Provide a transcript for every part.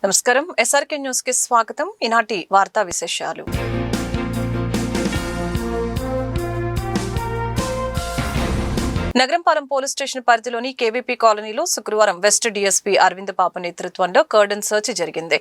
నమస్కారం SRK news కి స్వాగతం. ఈనాటి వార్తా విశేషాలు. నగరంపాలెం పోలీస్ స్టేషన్ పరిధిలోని కేవీపీ కాలనీలో శుక్రవారం వెస్ట్ డీఎస్పీ అరవింద్ బాబు నేతృత్వంలో కర్డన్ సర్చ్ జరిగింది.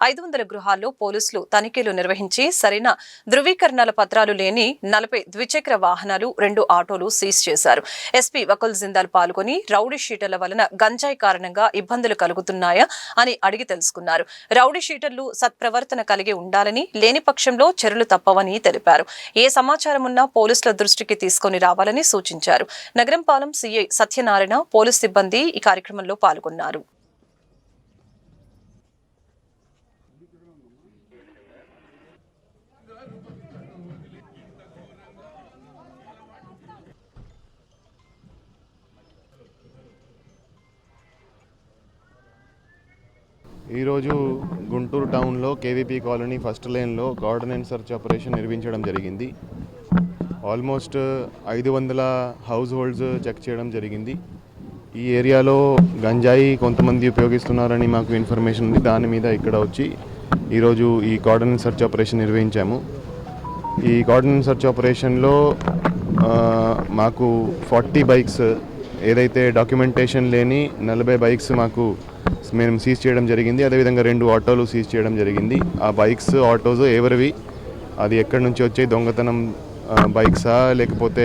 500 గృహాల్లో పోలీసులు తనిఖీలు నిర్వహించి సరైన ధృవీకరణల పత్రాలు లేని 40 ద్విచక్ర వాహనాలు, 2 ఆటోలు సీజ్ చేశారు. ఎస్పీ వకుల్ జిందాల్ పాల్గొని రౌడీ షీటర్ల వలన గంజాయి కారణంగా ఇబ్బందులు కలుగుతున్నాయా అని అడిగి తెలుసుకున్నారు. రౌడీ షీటర్లు సత్ప్రవర్తన కలిగి ఉండాలని, లేని పక్షంలో చర్యలు తప్పవని తెలిపారు. ఏ సమాచారం ఉన్నా పోలీసుల దృష్టికి తీసుకుని రావాలని సూచించారు. నగరంపాలెం సీఐ సత్యనారాయణ, పోలీస్ సిబ్బంది ఈ కార్యక్రమంలో పాల్గొన్నారు. ఈరోజు గుంటూరు టౌన్లో కేవీపీ కాలనీ ఫస్ట్ లైన్లో గార్డెన్ అండ్ సర్చ్ ఆపరేషన్ నిర్వహించడం జరిగింది. ఆల్మోస్ట్ 500 హౌస్ హోల్డ్స్ చెక్ చేయడం జరిగింది. ఈ ఏరియాలో గంజాయి కొంతమంది ఉపయోగిస్తున్నారని మాకు ఇన్ఫర్మేషన్ ఉంది. దాని మీద ఇక్కడ వచ్చి ఈరోజు ఈ గార్డెన్ అండ్ సర్చ్ ఆపరేషన్ నిర్వహించాము. ఈ గార్డెన్ అండ్ సర్చ్ ఆపరేషన్లో మాకు 40 బైక్స్, ఏదైతే డాక్యుమెంటేషన్ లేని 40 బైక్స్ మేము సీజ్ చేయడం జరిగింది. అదేవిధంగా 2 ఆటోలు సీజ్ చేయడం జరిగింది. ఆ బైక్స్, ఆటోస్ ఎవరివి, అది ఎక్కడి నుంచి వచ్చాయి, దొంగతనం బైక్సా లేకపోతే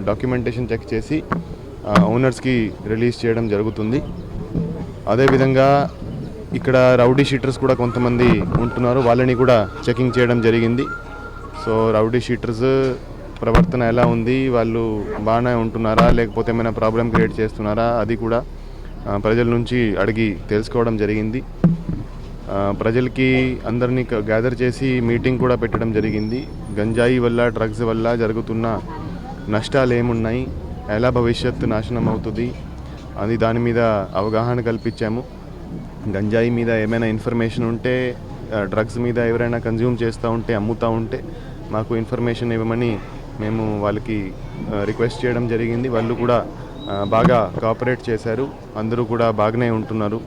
డాక్యుమెంటేషన్ చెక్ చేసి ఓనర్స్కి రిలీజ్ చేయడం జరుగుతుంది. అదేవిధంగా ఇక్కడ రౌడీ షీటర్స్ కూడా కొంతమంది ఉంటున్నారు, వాళ్ళని కూడా చెకింగ్ చేయడం జరిగింది. సో రౌడీ షీటర్స్ ప్రవర్తన ఎలా ఉంది, వాళ్ళు బాగానే ఉంటున్నారా లేకపోతే ఏమైనా ప్రాబ్లం క్రియేట్ చేస్తున్నారా, అది కూడా ప్రజల నుంచి అడిగి తెలుసుకోవడం జరిగింది. ప్రజలకి అందరినీ గ్యాదర్ చేసి మీటింగ్ కూడా పెట్టడం జరిగింది. గంజాయి వల్ల, డ్రగ్స్ వల్ల జరుగుతున్న నష్టాలు ఏమున్నాయి, ఎలా భవిష్యత్తు నాశనం అవుతుంది అని దాని మీద అవగాహన కల్పించాము. గంజాయి మీద ఏమైనా ఇన్ఫర్మేషన్ ఉంటే, డ్రగ్స్ మీద ఎవరైనా కన్జ్యూమ్ చేస్తూ ఉంటే, అమ్ముతూ ఉంటే మాకు ఇన్ఫర్మేషన్ ఇవ్వమని మేము వాళ్ళకి రిక్వెస్ట్ చేయడం జరిగింది. వాళ్ళు కూడా బాగా కోఆపరేట్ చేశారు. అందరూ కూడా బాగానే ఉంటున్నారు.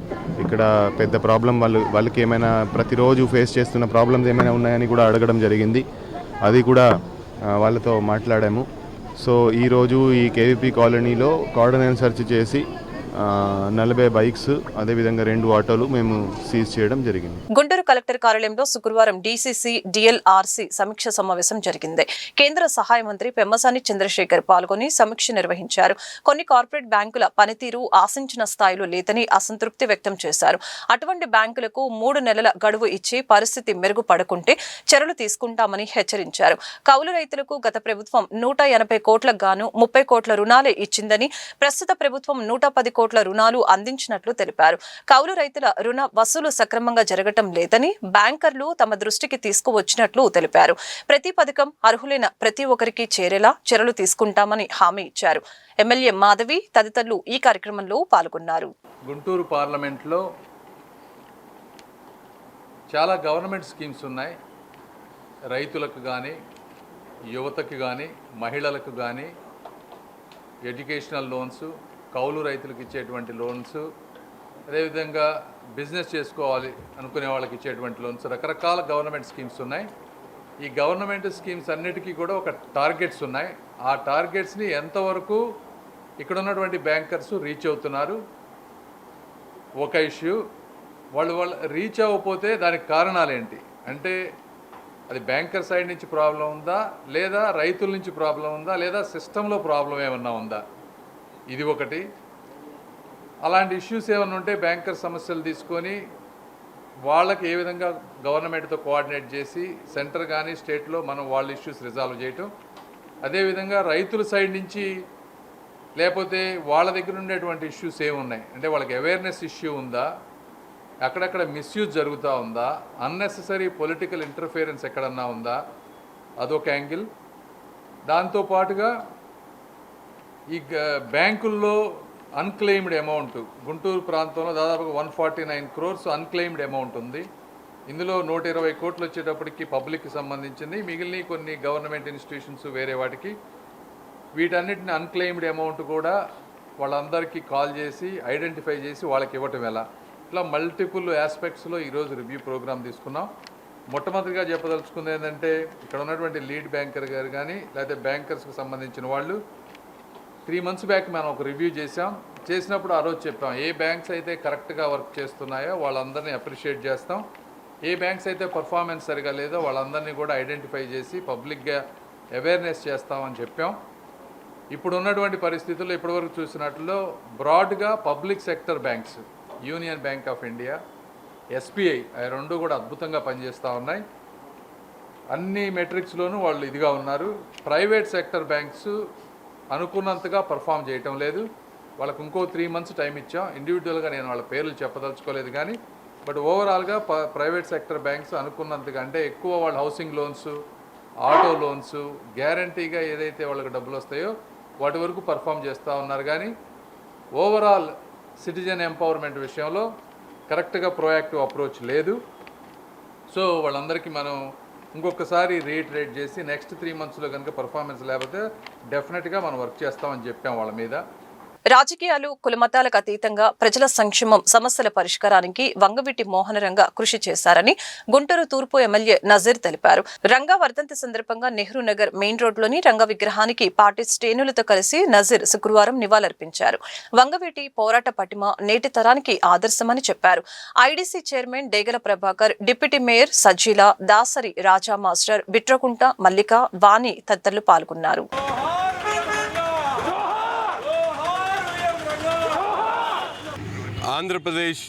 ఇక్కడ పెద్ద ప్రాబ్లం వాళ్ళకి ఏమైనా ప్రతిరోజు ఫేస్ చేస్తున్న ప్రాబ్లమ్స్ ఏమైనా ఉన్నాయని కూడా అడగడం జరిగింది. అది కూడా వాళ్ళతో మాట్లాడాము. సో ఈరోజు ఈ కేవీపీ కాలనీలో గార్డెన్ అండ్ సర్చ్ చేసి 40 బైక్స్, అదేవిధంగా 2 ఆటోలు మేము సీజ్ చేయడం జరిగింది. గుంటూరు కలెక్టర్ కార్యాలయంలో శుక్రవారం డీసీసీ డిఎల్ఆర్సీ సమీక్ష సమావేశం జరిగింది. కేంద్ర సహాయ మంత్రి పెమ్మసాని చంద్రశేఖర్ పాల్గొని సమీక్ష నిర్వహించారు. కొన్ని కార్పొరేట్ బ్యాంకుల పనితీరు ఆశించిన స్థాయిలో లేదని అసంతృప్తి వ్యక్తం చేశారు. అటువంటి బ్యాంకులకు 3 నెలల గడువు ఇచ్చి పరిస్థితి మెరుగుపడకుంటే చర్యలు తీసుకుంటామని హెచ్చరించారు. కౌలు రైతులకు గత ప్రభుత్వం 180 కోట్లకు గాను 30 కోట్ల రుణాలే ఇచ్చిందని, ప్రస్తుత ప్రభుత్వం 110 కోట్ల రుణాలు అందించినట్లు తెలిపారు. కౌలు రైతుల రుణ వసూలు సక్రమంగా జరగటం లేదని బ్యాంకర్లు తమ దృష్టికి తీసుకువచ్చినట్లు తెలిపారు. ప్రతి పథకం అర్హులైన ప్రతి ఒక్కరికి చేరేలా చర్యలు తీసుకుంటామని హామీ ఇచ్చారు. ఎమ్మెల్యే మాధవి తదితరులు ఈ కార్యక్రమంలో పాల్గొన్నారు. గుంటూరు పార్లమెంట్లో చాలా గవర్నమెంట్ స్కీమ్స్ ఉన్నాయి. రైతులకు కానీ, యువతకు కానీ, మహిళలకు కానీ ఎడ్యుకేషనల్ లోన్స్, కౌలు రైతులకు ఇచ్చేటువంటి లోన్స్, అదేవిధంగా బిజినెస్ చేసుకోవాలి అనుకునే వాళ్ళకి ఇచ్చేటువంటి లోన్స్, రకరకాల గవర్నమెంట్ స్కీమ్స్ ఉన్నాయి. ఈ గవర్నమెంట్ స్కీమ్స్ అన్నిటికీ కూడా ఒక టార్గెట్స్ ఉన్నాయి. ఆ టార్గెట్స్ని ఎంతవరకు ఇక్కడ ఉన్నటువంటి బ్యాంకర్స్ రీచ్ అవుతున్నారు ఒక ఇష్యూ. వాళ్ళు రీచ్ అవ్వకపోతే దానికి కారణాలు ఏంటి అంటే, అది బ్యాంకర్ సైడ్ నుంచి ప్రాబ్లం ఉందా, లేదా రైతుల నుంచి ప్రాబ్లం ఉందా, లేదా సిస్టంలో ప్రాబ్లం ఏమన్నా ఉందా, ఇది ఒకటి. అలాంటి ఇష్యూస్ ఏమైనా ఉంటే బ్యాంకర్ సమస్యలు తీసుకొని వాళ్ళకి ఏ విధంగా గవర్నమెంట్తో కోఆర్డినేట్ చేసి సెంటర్ కానీ స్టేట్లో మనం వాళ్ళ ఇష్యూస్ రిజాల్వ్ చేయటం. అదేవిధంగా రైతుల సైడ్ నుంచి లేకపోతే వాళ్ళ దగ్గర ఉండేటువంటి ఇష్యూస్ ఏమున్నాయి అంటే, వాళ్ళకి అవేర్నెస్ ఇష్యూ ఉందా, అక్కడక్కడ మిస్యూజ్ జరుగుతూ ఉందా, అన్నెసెసరీ పొలిటికల్ ఇంటర్ఫియరెన్స్ ఎక్కడన్నా ఉందా, అదొక యాంగిల్. దాంతోపాటుగా ఈ బ్యాంకుల్లో అన్క్లెయిమ్డ్ అమౌంట్ గుంటూరు ప్రాంతంలో దాదాపుగా 149 crores అన్క్లెయిమ్డ్ అమౌంట్ ఉంది. ఇందులో 120 కోట్లు వచ్చేటప్పటికి పబ్లిక్కి సంబంధించింది, మిగిలిన కొన్ని గవర్నమెంట్ ఇన్స్టిట్యూషన్స్ వేరే వాటికి. వీటన్నిటిని అన్క్లెయిమ్డ్ అమౌంట్ కూడా వాళ్ళందరికీ కాల్ చేసి ఐడెంటిఫై చేసి వాళ్ళకి ఇవ్వటం ఎలా, ఇట్లా మల్టిపుల్ ఆస్పెక్ట్స్లో ఈరోజు రివ్యూ ప్రోగ్రామ్ తీసుకున్నాం. మొట్టమొదటిగా చెప్పదలుచుకుంది ఏంటంటే ఇక్కడ ఉన్నటువంటి లీడ్ బ్యాంకర్ గారు కానీ లేకపోతే బ్యాంకర్స్కి సంబంధించిన వాళ్ళు 3 months బ్యాక్ మనం ఒక రివ్యూ చేసినప్పుడు ఆ రోజు చెప్పాం ఏ బ్యాంక్స్ అయితే కరెక్ట్గా వర్క్ చేస్తున్నాయో వాళ్ళందరినీ అప్రిషియేట్ చేస్తాం, ఏ బ్యాంక్స్ అయితే పర్ఫార్మెన్స్ సరిగా లేదో వాళ్ళందరినీ కూడా ఐడెంటిఫై చేసి పబ్లిక్గా అవేర్నెస్ చేస్తామని చెప్పాం. ఇప్పుడు ఉన్నటువంటి పరిస్థితుల్లో ఇప్పటివరకు చూసినట్లో బ్రాడ్గా public sector banks, union bank of India, SBI అవి 2 కూడా అద్భుతంగా పనిచేస్తూ ఉన్నాయి. అన్ని మెట్రిక్స్లోనూ వాళ్ళు ఇదిగా ఉన్నారు. ప్రైవేట్ సెక్టర్ బ్యాంక్స్ అనుకున్నంతగా పర్ఫామ్ చేయటం లేదు. వాళ్ళకు ఇంకో 3 months టైం ఇచ్చాం. ఇండివిజువల్గా నేను వాళ్ళ పేర్లు చెప్పదలుచుకోలేదు కానీ బట్ ఓవరాల్గా ప్రైవేట్ సెక్టర్ బ్యాంక్స్ అనుకున్నంతగా అంటే ఎక్కువ వాళ్ళ హౌసింగ్ లోన్స్, ఆటో లోన్స్ గ్యారంటీగా ఏదైతే వాళ్ళకి డబ్బులు వస్తాయో వాటి వరకు పర్ఫామ్ చేస్తూ ఉన్నారు. కానీ ఓవరాల్ సిటిజన్ ఎంపవర్మెంట్ విషయంలో కరెక్ట్గా ప్రోయాక్టివ్ అప్రోచ్ లేదు. సో వాళ్ళందరికీ మనం ఇంకొకసారి రీఇటరేట్ చేసి నెక్స్ట్ 3 monthsలో కనుక పర్ఫార్మెన్స్ లేకపోతే డెఫినెట్గా మనం వర్క్ చేస్తామని చెప్పాం వాళ్ళ మీద. రాజకీయాలు కులమతాలకు అతీతంగా ప్రజల సంక్షేమం సమస్యల పరిష్కారానికి వంగవీటి మోహనరంగ కృషి చేశారని గుంటూరు తూర్పు ఎమ్మెల్యే నజీర్ తెలిపారు. రంగా వర్ధంతి సందర్భంగా నెహ్రూ నగర్ మెయిన్ రోడ్లోని రంగ విగ్రహానికి పార్టీ శ్రేణులతో కలిసి నజీర్ శుక్రవారం నివాళులర్పించారు. వంగవీటి పోరాట పటిమ నేటి తరానికి ఆదర్శమని చెప్పారు. ఐడీసీ చైర్మన్ డేగల ప్రభాకర్, డిప్యూటీ మేయర్ సజ్జీల, దాసరి రాజా మాస్టర్, బిట్రకుంట మల్లిక, వాణి తదితరులు పాల్గొన్నారు. ఆంధ్రప్రదేశ్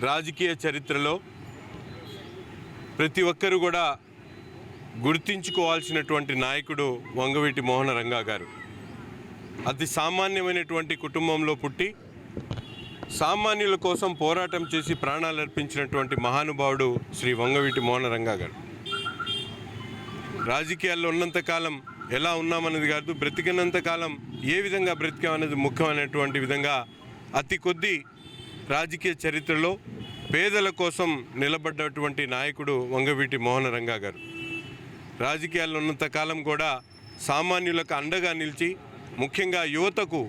రాజకీయ చరిత్రలో ప్రతి ఒక్కరూ కూడా గుర్తించుకోవాల్సినటువంటి నాయకుడు వంగవీటి మోహనరంగా గారు. అతి సామాన్యమైనటువంటి కుటుంబంలో పుట్టి సామాన్యుల కోసం పోరాటం చేసి ప్రాణాలు అర్పించినటువంటి మహానుభావుడు శ్రీ వంగవీటి మోహనరంగా గారు. రాజకీయాల్లో ఉన్నంతకాలం ఎలా ఉన్నామన్నది కాదు, బ్రతికినంతకాలం ఏ విధంగా బ్రతికామనేది ముఖ్యమైనటువంటి విధంగా అతి కొద్ది రాజకీయ చరిత్రలో పేదల కోసం నిలబడ్డటువంటి నాయకుడు వంగవీటి మోహనరంగా గారు. రాజకీయాల్లో ఉన్నంతకాలం కూడా సామాన్యులకు అండగా నిలిచి ముఖ్యంగా యువతకు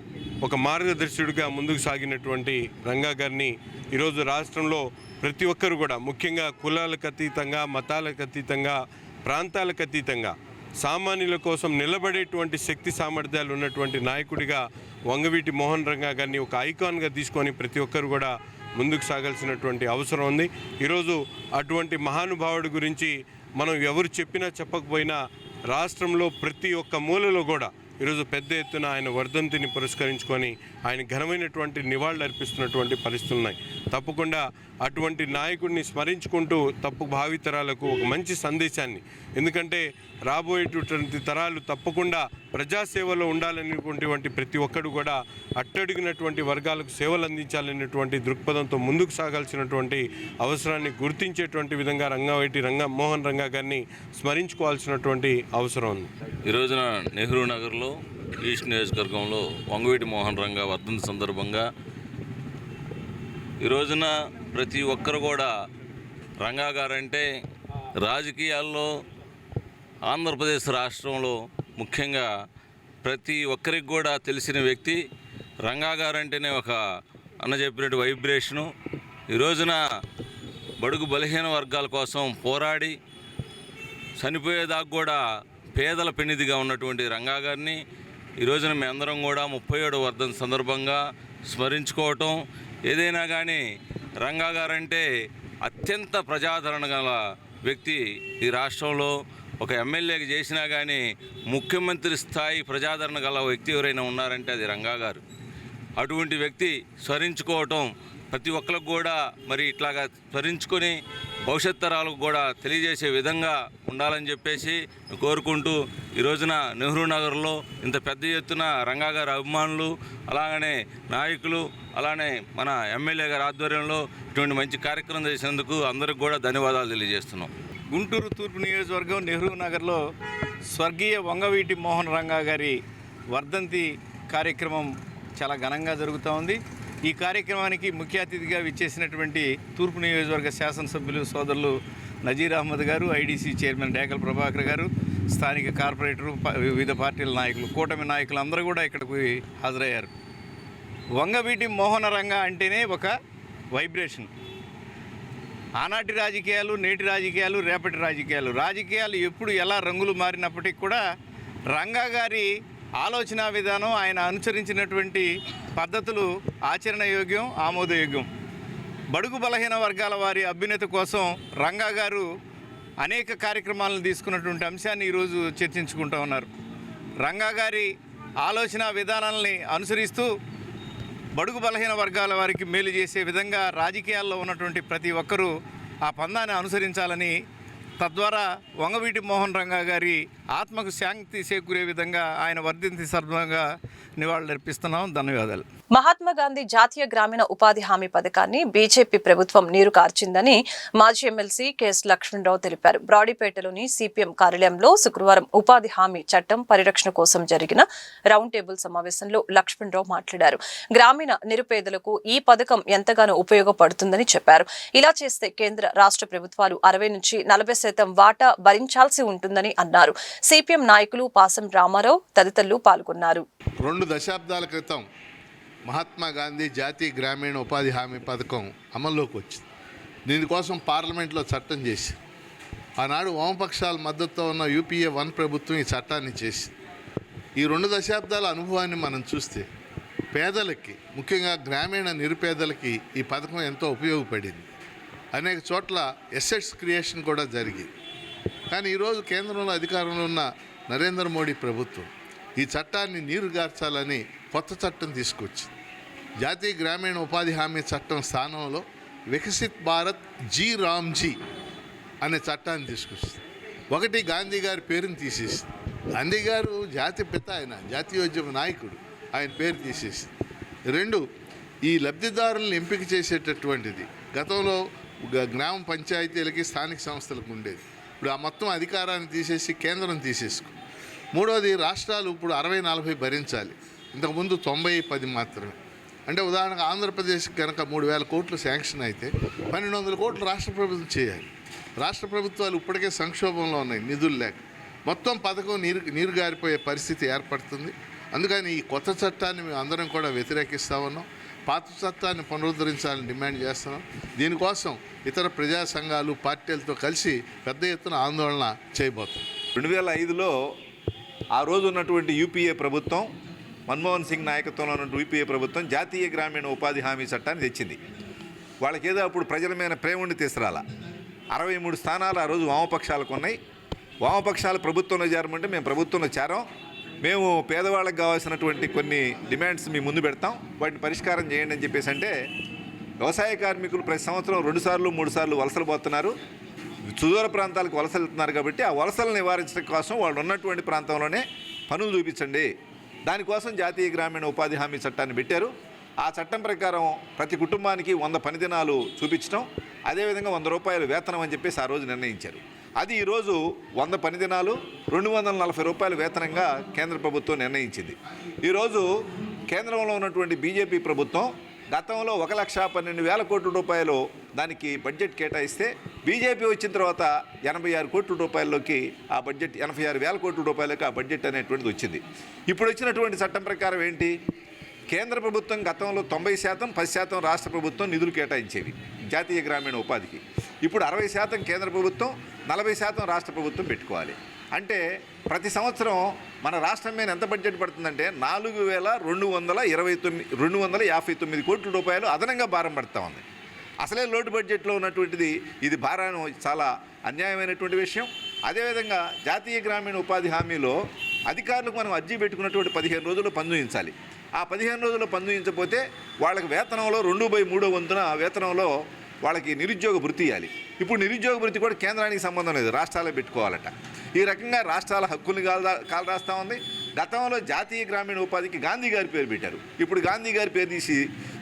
ఒక మార్గదర్శకుడిగా ముందుకు సాగినటువంటి రంగా గారిని ఈరోజు రాష్ట్రంలో ప్రతి ఒక్కరు కూడా ముఖ్యంగా కులాలకు అతీతంగా, మతాలకు అతీతంగా, ప్రాంతాలకు అతీతంగా సామాన్యుల కోసం నిలబడేటువంటి శక్తి సామర్థ్యాలు ఉన్నటువంటి నాయకుడిగా వంగవీటి మోహనరంగా గారిని ఒక ఐకాన్గా తీసుకొని ప్రతి ఒక్కరు కూడా ముందుకు సాగాల్సినటువంటి అవసరం ఉంది. ఈరోజు అటువంటి మహానుభావుడి గురించి మనం ఎవరు చెప్పినా చెప్పకపోయినా రాష్ట్రంలో ప్రతి ఒక్క మూలలో కూడా ఈరోజు పెద్ద ఎత్తున ఆయన వర్ధంతిని పురస్కరించుకొని ఆయన ఘనమైనటువంటి నివాళులు అర్పిస్తున్నటువంటి పరిస్థితులు ఉన్నాయి. తప్పకుండా అటువంటి నాయకుడిని స్మరించుకుంటూ తప్పు భావితరాలకు ఒక మంచి సందేశాన్ని, ఎందుకంటే రాబోయేటటువంటి తరాలు తప్పకుండా ప్రజాసేవలో ఉండాలనేటువంటి ప్రతి ఒక్కడు కూడా అట్టడిగినటువంటి వర్గాలకు సేవలు అందించాలనేటువంటి దృక్పథంతో ముందుకు సాగాల్సినటువంటి అవసరాన్ని గుర్తించేటువంటి విధంగా మోహన్ రంగా గారిని స్మరించుకోవాల్సినటువంటి అవసరం ఉంది. ఈ రోజున నెహ్రూ నగర్లో ఈస్ట్ నియోజకవర్గంలో వంగవీటి మోహన్ రంగా వర్ధంతి సందర్భంగా ఈ రోజున ప్రతి ఒక్కరు కూడా రంగా గారంటే రాజకీయాల్లో ఆంధ్రప్రదేశ్ రాష్ట్రంలో ముఖ్యంగా ప్రతి ఒక్కరికి కూడా తెలిసిన వ్యక్తి. రంగా గారంటేనే ఒక అన్న చెప్పినట్టు వైబ్రేషను. ఈ రోజున బడుగు బలహీన వర్గాల కోసం పోరాడి చనిపోయేదాకా కూడా పేదల పెన్నిదిగా ఉన్నటువంటి రంగా గారిని ఈ రోజున మీ అందరం కూడా 37వ వర్ధంతి సందర్భంగా స్మరించుకోవటం. ఏదైనా కానీ రంగా గారంటే అత్యంత ప్రజాదరణ గల వ్యక్తి. ఈ రాష్ట్రంలో ఒక ఎమ్మెల్యేకి చేసినా కానీ ముఖ్యమంత్రి స్థాయి ప్రజాదరణ గల వ్యక్తి ఎవరైనా ఉన్నారంటే అది రంగా గారు. అటువంటి వ్యక్తి స్మరించుకోవటం ప్రతి ఒక్కరికి కూడా మరి ఇట్లాగా స్మరించుకొని భవిష్యత్ తరాలకు కూడా తెలియజేసే విధంగా ఉండాలని చెప్పేసి కోరుకుంటూ ఈ రోజున నెహ్రూ నగర్లో ఇంత పెద్ద ఎత్తున రంగా గారి అభిమానులు, అలాగనే నాయకులు, అలానే మన ఎమ్మెల్యే గారి ఆధ్వర్యంలో ఇటువంటి మంచి కార్యక్రమం చేసినందుకు అందరికి కూడా ధన్యవాదాలు తెలియజేస్తున్నాం. గుంటూరు తూర్పు నియోజకవర్గం నెహ్రూ నగర్లో స్వర్గీయ వంగవీటి మోహన్ రంగా గారి వర్ధంతి కార్యక్రమం చాలా ఘనంగా జరుగుతూ ఉంది. ఈ కార్యక్రమానికి ముఖ్య అతిథిగా విచ్చేసినటువంటి తూర్పు నియోజకవర్గ శాసనసభ్యులు సోదరులు నజీర్ అహ్మద్ గారు, ఐడీసీ చైర్మన్ డేగల ప్రభాకర్ గారు, స్థానిక కార్పొరేటరు, వివిధ పార్టీల నాయకులు, కూటమి నాయకులు అందరూ కూడా ఇక్కడికి హాజరయ్యారు. వంగవీటి మోహన రంగా అంటేనే ఒక వైబ్రేషన్. ఆనాటి రాజకీయాలు, నేటి రాజకీయాలు, రేపటి రాజకీయాలు ఎప్పుడు ఎలా రంగులు మారినప్పటికీ కూడా రంగా గారి ఆలోచన విధానం, ఆయన అనుసరించినటువంటి పద్ధతులు ఆచరణయోగ్యం, ఆమోదయోగ్యం. బడుగు బలహీన వర్గాల వారి అభ్యున్నతి కోసం రంగా గారు అనేక కార్యక్రమాలను తీసుకున్నటువంటి అంశాన్ని ఈరోజు చర్చించుకుంటూ ఉన్నారు. రంగా గారి ఆలోచన విధానాలని అనుసరిస్తూ బడుగు బలహీన వర్గాల వారికి మేలు చేసే విధంగా రాజకీయాల్లో ఉన్నటువంటి ప్రతి ఒక్కరూ ఆ పందాన్ని అనుసరించాలని, తద్వారా వంగవీటి మోహన్ రంగా గారి ఆత్మకు శాంతి చేకూరే విధంగా ఆయన వర్ధంతి సందర్భంగా నివాళులర్పిస్తున్నాం. ధన్యవాదాలు. మహాత్మా గాంధీ జాతీయ గ్రామీణ ఉపాధి హామీ పథకాన్ని బీజేపీ ప్రభుత్వం నీరు కార్చిందని మాజీ ఎమ్మెల్సీ కెఎస్ లక్ష్మణరావు తెలిపారు. బ్రాడీపేటలోని సిపిఎం కార్యాలయంలో శుక్రవారం ఉపాధి హామీ చట్టం పరిరక్షణ కోసం జరిగిన రౌండ్ టేబుల్ సమావేశంలో లక్ష్మణరావు మాట్లాడారు. గ్రామీణ నిరుపేదలకు ఈ పథకం ఎంతగానో ఉపయోగపడుతుందని చెప్పారు. ఇలా చేస్తే కేంద్ర రాష్ట్ర ప్రభుత్వాలు 60 నుంచి 40% వాటా భరించాల్సి ఉంటుందని అన్నారు. సిపిఎం నాయకులు పాసం రామారావు తదితరులు పాల్గొన్నారు. 2 దశాబ్దాల క్రితం మహాత్మా గాంధీ జాతీయ గ్రామీణ ఉపాధి హామీ పథకం అమల్లోకి వచ్చింది. దీనికోసం పార్లమెంట్లో చట్టం చేసి ఆనాడు వామపక్షాల మద్దతుతో ఉన్న యూపీఏ 1 ప్రభుత్వం ఈ చట్టాన్ని చేసింది. ఈ 2 దశాబ్దాల అనుభవాన్ని మనం చూస్తే పేదలకి, ముఖ్యంగా గ్రామీణ నిరుపేదలకి ఈ పథకం ఎంతో ఉపయోగపడింది. అనేక చోట్ల ఎసెట్స్ క్రియేషన్ కూడా జరిగింది. కానీ ఈరోజు కేంద్రంలో అధికారంలో ఉన్న నరేంద్ర మోడీ ప్రభుత్వం ఈ చట్టాన్ని నీరుగార్చాలని కొత్త చట్టం తీసుకొచ్చింది. జాతీయ గ్రామీణ ఉపాధి హామీ చట్టం స్థానంలో వికసిత్ భారత్ జీ రామ్జీ అనే చట్టాన్ని తీసుకొచ్చింది. ఒకటి, గాంధీ గారి పేరుని తీసేసి, గాంధీ గారు జాతి పిత, ఆయన జాతీయోద్యమ నాయకుడు, ఆయన పేరు తీసేసి. 2, ఈ లబ్ధిదారులను ఎంపిక చేసేటటువంటిది గతంలో గ్రామ పంచాయతీలకి, స్థానిక సంస్థలకు ఉండేది. ఇప్పుడు ఆ మొత్తం అధికారాన్ని తీసేసి కేంద్రం తీసేసుకో. 3వది, రాష్ట్రాలు ఇప్పుడు 60-40 భరించాలి. ఇంతకుముందు 90-10 మాత్రమే. అంటే ఉదాహరణకు ఆంధ్రప్రదేశ్ కనుక 3,000 కోట్లు శాంక్షన్ అయితే 1,200 కోట్లు రాష్ట్ర ప్రభుత్వం చేయాలి. రాష్ట్ర ప్రభుత్వాలు ఇప్పటికే సంక్షోభంలో ఉన్నాయి, నిధులు లేక. మొత్తం పథకం నీరు గారిపోయే పరిస్థితి ఏర్పడుతుంది. అందుకని ఈ కొత్త చట్టాన్ని మేము అందరం కూడా వ్యతిరేకిస్తూ ఉన్నాం. పాత చట్టాన్ని పునరుద్ధరించాలని డిమాండ్ చేస్తున్నాం. దీనికోసం ఇతర ప్రజా సంఘాలు, పార్టీలతో కలిసి పెద్ద ఎత్తున ఆందోళన చేయబోతాం. 2005లో ఆ రోజు ఉన్నటువంటి యూపీఏ ప్రభుత్వం, మన్మోహన్ సింగ్ నాయకత్వంలో ఉన్న యూపీఏ ప్రభుత్వం జాతీయ గ్రామీణ ఉపాధి హామీ చట్టాన్ని తెచ్చింది. వాళ్ళకేదో అప్పుడు ప్రజల మీద ప్రేమ ఉండి తీసుకురాల. 63 స్థానాలు ఆ రోజు వామపక్షాలకు ఉన్నాయి. వామపక్షాలు ప్రభుత్వంలో చేరమంటే మేము ప్రభుత్వంలో చేరాం. మేము పేదవాళ్ళకి కావాల్సినటువంటి కొన్ని డిమాండ్స్ మీ ముందు పెడతాం, వాటిని పరిష్కారం చేయండి అని చెప్పేసి అంటే వ్యవసాయ కార్మికులు ప్రతి సంవత్సరం 2 సార్లు 3 సార్లు వలసలు పోతున్నారు. సుదూర ప్రాంతాలకు వలసలు వెళ్తున్నారు. కాబట్టి ఆ వలసలు నివారించడం కోసం వాళ్ళు ఉన్నటువంటి ప్రాంతంలోనే పనులు చూపించండి. దానికోసం జాతీయ గ్రామీణ ఉపాధి హామీ చట్టాన్ని పెట్టారు. ఆ చట్టం ప్రకారం ప్రతి కుటుంబానికి 100 పని దినాలు చూపించడం, అదేవిధంగా 100 రూపాయలు వేతనం అని చెప్పేసి ఆ రోజు నిర్ణయించారు. అది ఈరోజు 100 పని దినాలు 240 రూపాయల వేతనంగా కేంద్ర ప్రభుత్వం నిర్ణయించింది. ఈరోజు కేంద్రంలో ఉన్నటువంటి బీజేపీ ప్రభుత్వం గతంలో 1,12,000 కోట్ల రూపాయలు దానికి బడ్జెట్ కేటాయిస్తే బీజేపీ వచ్చిన తర్వాత 86 కోట్ల రూపాయల్లోకి ఆ బడ్జెట్, 86,000 కోట్ల రూపాయలకి ఆ బడ్జెట్ అనేటువంటిది వచ్చింది. ఇప్పుడు వచ్చినటువంటి చట్టం ప్రకారం ఏంటి, కేంద్ర ప్రభుత్వం గతంలో 90%, 10% రాష్ట్ర ప్రభుత్వం నిధులు కేటాయించేవి జాతీయ గ్రామీణ ఉపాధికి. ఇప్పుడు 60% కేంద్ర ప్రభుత్వం, 40% రాష్ట్ర ప్రభుత్వం పెట్టుకోవాలి. అంటే ప్రతి సంవత్సరం మన రాష్ట్రం మీద ఎంత బడ్జెట్ పడుతుందంటే 4,259 కోట్ల రూపాయలు అదనంగా భారం పడుతూ ఉంది. అసలే లోటు బడ్జెట్లో ఉన్నటువంటిది ఇది భారాన్ని చాలా అన్యాయమైనటువంటి విషయం. అదేవిధంగా జాతీయ గ్రామీణ ఉపాధి హామీలో అధికారులకు మనం అర్జీ పెట్టుకున్నటువంటి 15 రోజుల్లో పని చూపించాలి. ఆ 15 రోజుల్లో పని చూపించకపోతే వాళ్ళకి వేతనంలో 2/3 వంతున వేతనంలో వాళ్ళకి నిరుద్యోగ భృతి ఇవ్వాలి. ఇప్పుడు నిరుద్యోగ భృతి కూడా కేంద్రానికి సంబంధం లేదు, రాష్ట్రాలే పెట్టుకోవాలట. ఈ రకంగా రాష్ట్రాల హక్కుల్ని కాలరాస్తూ ఉంది. గతంలో జాతీయ గ్రామీణ ఉపాధికి గాంధీ గారి పేరు పెట్టారు. ఇప్పుడు గాంధీ గారి పేరు తీసి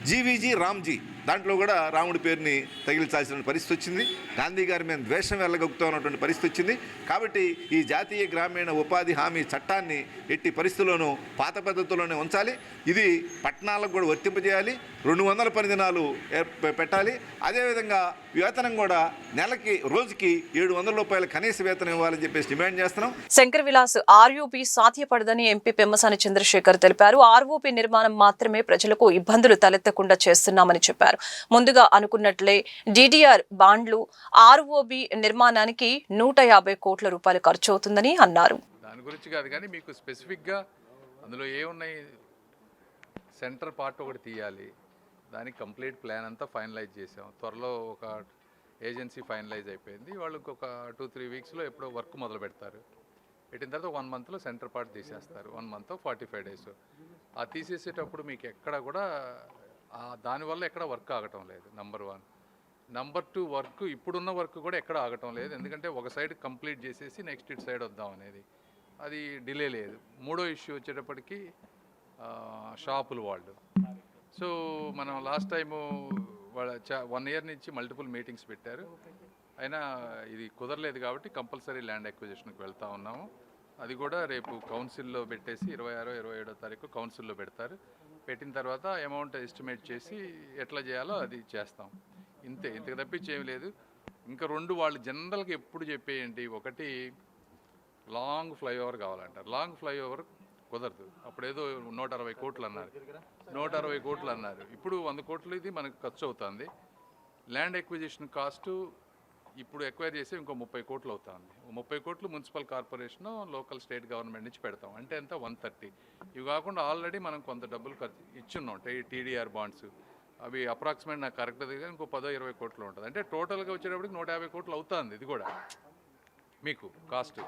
జీవీజీ రామ్జీ, దాంట్లో కూడా రాముడి పేరుని తగిలించాల్సిన పరిస్థితి వచ్చింది. గాంధీ గారి మీద ద్వేషం వెళ్ళగొక్కుతూ ఉన్నటువంటి పరిస్థితి వచ్చింది. కాబట్టి ఈ జాతీయ గ్రామీణ ఉపాధి హామీ చట్టాన్ని ఎట్టి పరిస్థితుల్లోనూ పాత పద్ధతుల్లోనే ఉంచాలి. ఇది పట్టణాలకు కూడా వర్తింపజేయాలి. 200 పని దినాలు పెట్టాలి. అదేవిధంగా వేతనం కూడా నెలకి రోజుకి 700 రూపాయల కనీస వేతనం ఇవ్వాలని చెప్పేసి డిమాండ్ చేస్తున్నాం. శంకర్ విలాస్ ఆర్యూపీ సాధ్యపడదని ఎంపీ పెమ్మసాని చంద్రశేఖర్ తెలిపారు. ఆర్ఓపీ నిర్మాణం మాత్రమే ప్రజలకు ఇబ్బందులు తలెత్తకుండా చేస్తున్నామని చెప్పారు. ముందుగా అనుకున్నట్లే DDR బాండ్లు ఆర్ఓబీ నిర్మాణానికి 150 కోట్ల రూపాయలు ఖర్చు అవుతుందని అన్నారు. దాని గురించి కాదు కానీ మీకు స్పెసిఫిక్గా అందులో ఏమున్నాయి, సెంటర్ పార్ట్ ఒకటి తీయాలి, దానికి కంప్లీట్ ప్లాన్ అంతా ఫైనలైజ్ చేసాం. త్వరలో ఒక ఏజెన్సీ ఫైనలైజ్ అయిపోయింది, వాళ్ళు ఇంకొక 2-3 వీక్స్లో ఎప్పుడో వర్క్ మొదలు పెడతారు. పెట్టిన తర్వాత 1 మంత్లో సెంటర్ పార్ట్ తీసేస్తారు. 1 మంత్ 45 డేస్. ఆ తీసేసేటప్పుడు మీకు ఎక్కడ కూడా దానివల్ల ఎక్కడ వర్క్ ఆగటం లేదు. నెంబర్ 1. నెంబర్ 2, వర్క్ ఇప్పుడున్న వర్క్ కూడా ఎక్కడ ఆగటం లేదు. ఎందుకంటే ఒక సైడ్ కంప్లీట్ చేసేసి నెక్స్ట్ ఇటు సైడ్ వద్దాం అనేది, అది డిలే లేదు. మూడో ఇష్యూ వచ్చేటప్పటికి షాపులు వాళ్ళు. సో మనం లాస్ట్ టైము వాళ్ళ 1 ఇయర్ నుంచి మల్టిపుల్ మీటింగ్స్ పెట్టారు, అయినా ఇది కుదరలేదు కాబట్టి కంపల్సరీ ల్యాండ్ అక్విజిషన్కి వెళ్తూ ఉన్నాము. అది కూడా రేపు కౌన్సిల్లో పెట్టేసి 26-27 తారీఖు కౌన్సిల్లో పెడతారు. పెట్టిన తర్వాత అమౌంట్ ఎస్టిమేట్ చేసి ఎట్లా చేయాలో అది చేస్తాం. ఇంతకు తప్పించి ఏమి లేదు. ఇంకా 2 వాళ్ళు జనరల్గా ఎప్పుడు చెప్పేయండి, ఒకటి లాంగ్ ఫ్లైఓవర్ కావాలంటారు. లాంగ్ ఫ్లైఓవర్ కుదరదు. అప్పుడేదో 160 కోట్లు అన్నారు, 160 కోట్లు అన్నారు. ఇప్పుడు 100 కోట్లు ఇది మనకు ఖర్చు అవుతుంది. ల్యాండ్ ఎక్విజిషన్ కాస్టు ఇప్పుడు ఎక్వైర్ చేసి ఇంకో 30 కోట్లు అవుతుంది. 30 కోట్లు municipal corporation, local state government నుంచి పెడతాం. అంటే ఎంత 130. ఇవి కాకుండా ఆల్రెడీ మనం కొంత డబ్బులు ఖర్చు ఇచ్చున్నాం. TDR బాండ్స్ అవి అప్రాక్సిమేట్ నాకు కరెక్ట్ దగ్గర ఇంకో 10-20 కోట్లు ఉంటుంది. అంటే టోటల్గా వచ్చేటప్పటికి 150 కోట్లు అవుతుంది. ఇది కూడా మీకు కాస్ట్.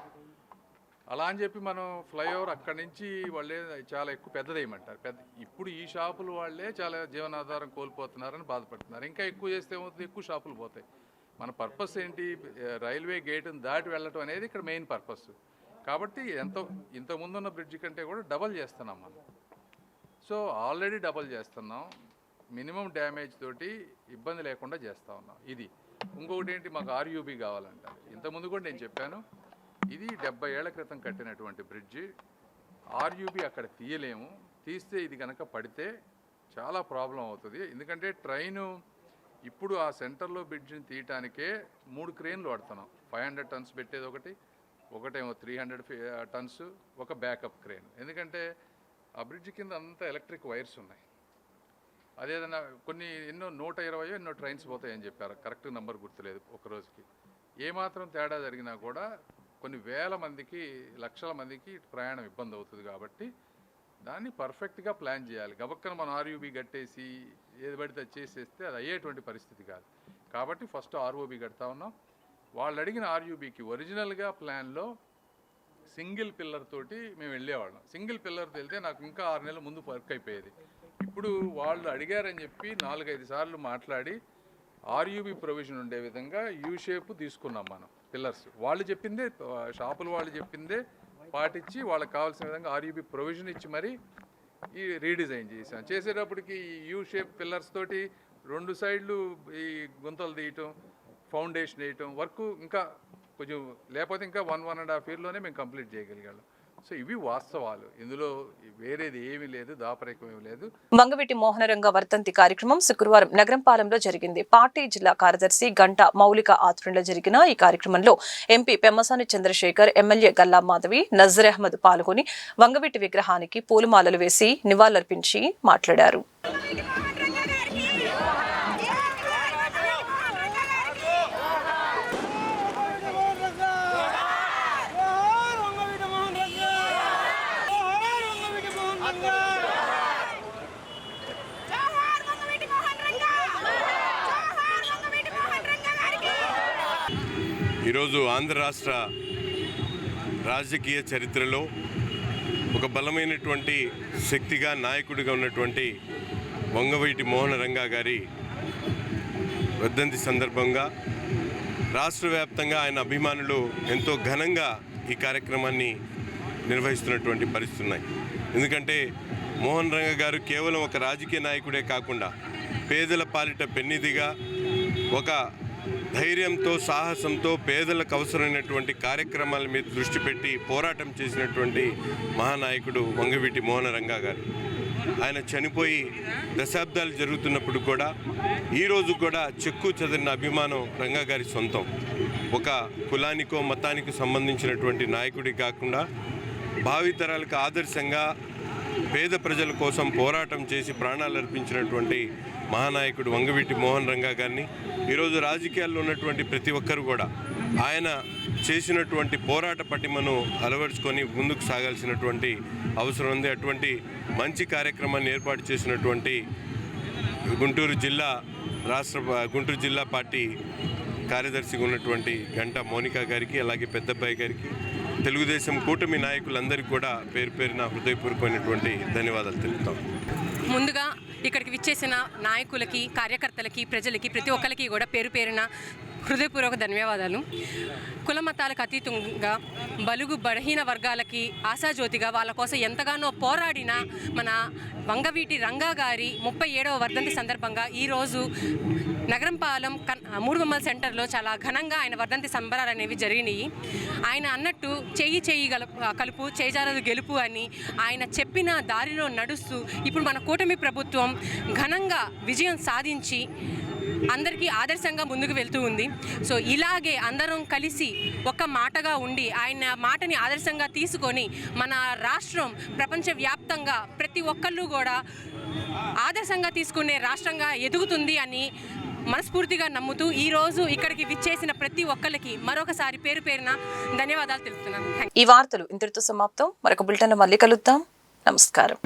అలా అని చెప్పి మనం ఫ్లైఓవర్ అక్కడి నుంచి వాళ్ళే చాలా ఎక్కువ పెద్దదేయమంటారు. ఇప్పుడు ఈ షాపులు వాళ్ళే చాలా జీవనాధారం కోల్పోతున్నారని బాధపడుతున్నారు. ఇంకా ఎక్కువ చేస్తే ఏమవుతుంది, ఎక్కువ షాపులు పోతాయి. మన పర్పస్ ఏంటి, రైల్వే గేటును దాటి వెళ్ళటం అనేది ఇక్కడ మెయిన్ పర్పస్. కాబట్టి ఇంతకుముందున్న బ్రిడ్జ్ కంటే కూడా డబల్ చేస్తున్నాం మనం. సో ఆల్రెడీ డబల్ చేస్తున్నాం. మినిమం డ్యామేజ్ తోటి ఇబ్బంది లేకుండా చేస్తూ ఉన్నాం. ఇది ఇంకొకటి ఏంటి, మాకు ఆర్యూబీ కావాలంటారు. ఇంతకుముందు కూడా నేను చెప్పాను, ఇది 70 ఏళ్ల క్రితం కట్టినటువంటి బ్రిడ్జి. ఆర్యూబీ అక్కడ తీయలేము. తీస్తే ఇది కనుక పడితే చాలా ప్రాబ్లం అవుతుంది. ఎందుకంటే ట్రైను ఇప్పుడు ఆ సెంటర్లో బ్రిడ్జిని తీయటానికే 3 క్రేన్లు వాడుతున్నాం. 500 టన్స్ పెట్టేది ఒకటేమో 300 టన్స్, ఒక బ్యాకప్ క్రేన్. ఎందుకంటే ఆ బ్రిడ్జ్ కింద అంతా ఎలక్ట్రిక్ వైర్స్ ఉన్నాయి. అదేదన్నా ఎన్నో 120 ఎన్నో ట్రైన్స్ పోతాయని చెప్పారు, కరెక్ట్ నెంబర్ గుర్తులేదు. ఒక రోజుకి ఏమాత్రం తేడా జరిగినా కూడా కొన్ని వేల మందికి, లక్షల మందికి ప్రయాణం ఇబ్బంది అవుతుంది. కాబట్టి దాన్ని పర్ఫెక్ట్గా ప్లాన్ చేయాలి. గబక్కన మనం ఆర్యూబీ కట్టేసి ఏది పడితే చేసేస్తే అది అయ్యేటువంటి పరిస్థితి కాదు. కాబట్టి ఫస్ట్ ఆర్ఓబీ కడతా ఉన్నాం. వాళ్ళు అడిగిన ఆర్యూబీకి ఒరిజినల్గా ప్లాన్లో సింగిల్ పిల్లర్ తోటి మేము వెళ్ళేవాళ్ళం. సింగిల్ పిల్లర్ వెళ్తే నాకు ఇంకా 6 నెలల ముందు వర్క్ అయిపోయేది. ఇప్పుడు వాళ్ళు అడిగారని చెప్పి 4-5 సార్లు మాట్లాడి ఆర్యూబీ ప్రొవిజన్ ఉండే విధంగా యూ షేప్ తీసుకున్నాం మనం. పిల్లర్స్ వాళ్ళు చెప్పిందే, షాపులు వాళ్ళు చెప్పిందే పాటించి వాళ్ళకి కావాల్సిన విధంగా ఆర్యూబీ ప్రొవిజన్ ఇచ్చి మరి ఈ రీడిజైన్ చేసాం. చేసేటప్పటికి యూ షేప్ పిల్లర్స్ తోటి 2 సైడ్లు ఈ గుంతలు తీయటం, ఫౌండేషన్ వేయటం వర్క్ ఇంకా కొంచెం, లేకపోతే ఇంకా 1-1.5 ఇయర్లోనే మేము కంప్లీట్ చేయగలిగాం. సో ఇవి వాస్తవాలు, ఇందులో వేరేది ఏమీ లేదు, దాపరికం ఏమీ లేదు. వంగవీటి మోహనరంగ వర్ధంతి కార్యక్రమం శుక్రవారం నగరంపాలెంలో జరిగింది. పార్టీ జిల్లా కార్యదర్శి గంట మౌలిక ఆధ్వర్యంలో జరిగిన ఈ కార్యక్రమంలో ఎంపీ పెమ్మసాని చంద్రశేఖర్, ఎమ్మెల్యే గల్లా మాధవి, నజర్ అహ్మద్ పాల్గొని వంగవీటి విగ్రహానికి పూలమాలలు వేసి నివాళులర్పించి మాట్లాడారు. ఈరోజు ఆంధ్ర రాష్ట్ర రాజకీయ చరిత్రలో ఒక బలమైనటువంటి శక్తిగా, నాయకుడిగా ఉన్నటువంటి వంగవీటి మోహనరంగా గారి వర్ధంతి సందర్భంగా రాష్ట్ర వ్యాప్తంగా ఆయన అభిమానులు ఎంతో ఘనంగా ఈ కార్యక్రమాన్ని నిర్వహిస్తున్నటువంటి పరిస్థితులు ఉన్నాయి. ఎందుకంటే మోహన్ రంగ గారు కేవలం ఒక రాజకీయ నాయకుడే కాకుండా పేదల పాలిట పెన్నిదిగా, ఒక ధైర్యంతో, సాహసంతో పేదలకు అవసరమైనటువంటి కార్యక్రమాల మీద దృష్టి పెట్టి పోరాటం చేసినటువంటి మహానాయకుడు వంగవీటి మోహనరంగా గారు. ఆయన చనిపోయి దశాబ్దాలు జరుగుతున్నప్పుడు కూడా ఈరోజు కూడా చెక్కు చెదరిన అభిమానం రంగా గారి సొంతం. ఒక కులానికో మతానికి సంబంధించినటువంటి నాయకుడి కాకుండా భావితరాలకు ఆదర్శంగా పేద ప్రజల కోసం పోరాటం చేసి ప్రాణాలు అర్పించినటువంటి మహానాయకుడు వంగవీటి మోహన్ రంగా గారిని ఈరోజు రాజకీయాల్లో ఉన్నటువంటి ప్రతి ఒక్కరు కూడా ఆయన చేసినటువంటి పోరాట పటిమను అలవరుచుకొని ముందుకు సాగాల్సినటువంటి అవసరం ఉంది. అటువంటి మంచి కార్యక్రమాన్ని ఏర్పాటు చేసినటువంటి గుంటూరు జిల్లా పార్టీ కార్యదర్శిగా ఉన్నటువంటి గంటా మోనికా గారికి, అలాగే పెద్దబ్బాయి గారికి, తెలుగుదేశం కూటమి నాయకులందరికీ కూడా పేరు పేరున హృదయపూర్వకమైనటువంటి ధన్యవాదాలు తెలుపుతాం. ముందుగా ఇక్కడికి విచ్చేసిన నాయకులకి, కార్యకర్తలకి, ప్రజలకి, ప్రతి ఒక్కరికి కూడా పేరు పేరున హృదయపూర్వక ధన్యవాదాలు. కుల మతాలకు అతీతంగా బలుగు బలహీన వర్గాలకి ఆశాజ్యోతిగా వాళ్ళ కోసం ఎంతగానో పోరాడిన మన వంగవీటి రంగా గారి 37వ వర్ధంతి సందర్భంగా ఈరోజు నగరంపాలెం మూడుబొమ్మల సెంటర్లో చాలా ఘనంగా ఆయన వర్ధంతి సంబరాలు అనేవి జరిగినాయి. ఆయన అన్నట్టు చెయ్యి కలుపు చేజారదు గెలుపు అని ఆయన చెప్పిన దారిలో నడుస్తూ ఇప్పుడు మన కూటమి ప్రభుత్వం ఘనంగా విజయం సాధించి అందరికీ ఆదర్శంగా ముందుకు వెళ్తూ ఉంది. సో ఇలాగే అందరం కలిసి ఒక్క మాటగా ఉండి ఆయన మాటని ఆదర్శంగా తీసుకొని మన రాష్ట్రం ప్రపంచవ్యాప్తంగా ప్రతి ఒక్కళ్ళు కూడా ఆదర్శంగా తీసుకునే రాష్ట్రంగా ఎదుగుతుంది అని మనస్ఫూర్తిగా నమ్ముతూ ఈరోజు ఇక్కడికి విచ్చేసిన ప్రతి ఒక్కరికి మరొకసారి పేరు పేరున ధన్యవాదాలు తెలుపుతున్నాను. ఈ వార్తలు ఇంతటితో సమాప్తం. మరొక బులెటిన్ మళ్ళీ కలుద్దాం. నమస్కారం.